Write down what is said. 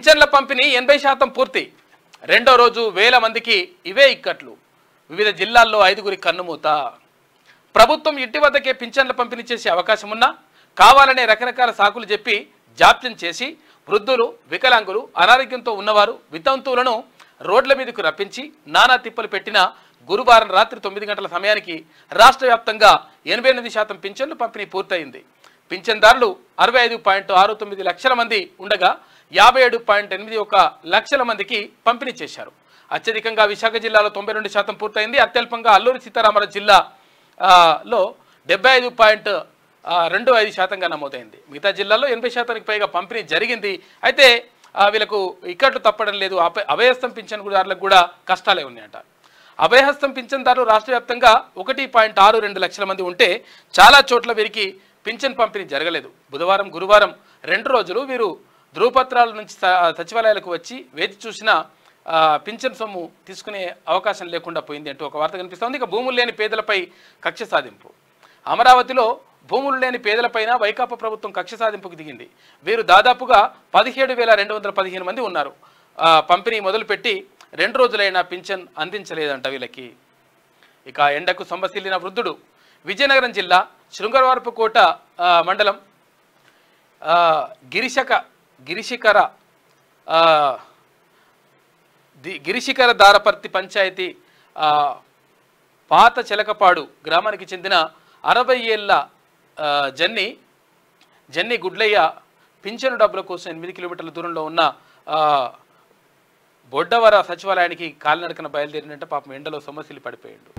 పింఛన్ల పంపిణీ 80% పూర్తి. రెండో రోజు వేల మందికి ఇవే ఇక్కట్లు. వివిధ జిల్లాల్లో 5గురి కన్నుమూత. ప్రభుత్వం ఇంటి వద్దకే పింఛన్ల పంపిణీ చేసే అవకాశం ఉన్నా కావాలనే రకరకాల సాకులు చెప్పి జాప్యం చేసి వృద్ధులు, వికలాంగులు, అనారోగ్యంతో ఉన్నవారు, వితంతువులను రోడ్ల మీదకు రప్పించి నానా తిప్పలు పెట్టిన గురువారం రాత్రి 9 గంటల సమయానికి రాష్ట్ర వ్యాప్తంగా 88% పింఛన్లు పంపిణీ పూర్తయింది. పింఛన్దారులు 65.69 లక్షల మంది ఉండగా 57.81 లక్షల మందికి పంపిణీ చేశారు. అత్యధికంగా విశాఖ జిల్లాలో 92% పూర్తయింది. అత్యల్పంగా అల్లూరి సీతారామరాజు జిల్లాలో 75.25% నమోదైంది. మిగతా జిల్లాల్లో 80%కి పైగా పంపిణీ జరిగింది. అయితే వీళ్ళకు ఇక్కట్లు తప్పడం లేదు. అభయహస్తం పింఛన్దారులకు కూడా కష్టాలే ఉన్నాయట. అభయహస్తం పింఛన్దారులు రాష్ట్ర వ్యాప్తంగా 1.62 లక్షల మంది ఉంటే చాలా చోట్ల వీరికి పింఛన్ పంపిణీ జరగలేదు. బుధవారం, గురువారం 2 రోజులు వీరు ధృవపత్రాల నుంచి సచివాలయాలకు వచ్చి వేచి చూసిన పింఛన్ సొమ్ము తీసుకునే అవకాశం లేకుండా పోయింది అంటూ ఒక వార్త కనిపిస్తోంది. ఇక భూములు లేని పేదలపై కక్ష సాధింపు. అమరావతిలో భూములు లేని పేదలపైన వైకాపా ప్రభుత్వం కక్ష సాధింపుకు దిగింది. వీరు దాదాపుగా 17,215 మంది ఉన్నారు. పంపిణీ మొదలుపెట్టి 2 రోజులైనా పింఛన్ అందించలేదంట వీళ్ళకి. ఇక ఎండకు సొమ్మసిల్లిన వృద్ధుడు. విజయనగరం జిల్లా శృంగవరపుకోట మండలం గిరిశిఖర దారపర్తి పంచాయతీ పాత చెలకపాడు గ్రామానికి చెందిన 60 ఏళ్ల జన్ని గుడ్లయ్య పింఛను డబ్బుల కోసం 8 కిలోమీటర్ల దూరంలో ఉన్న బొడ్డవర సచివాలయానికి కాలినడకన బయలుదేరినంటే పాపం ఎండలో సొమ్మసిల్లి పడిపోయాడు.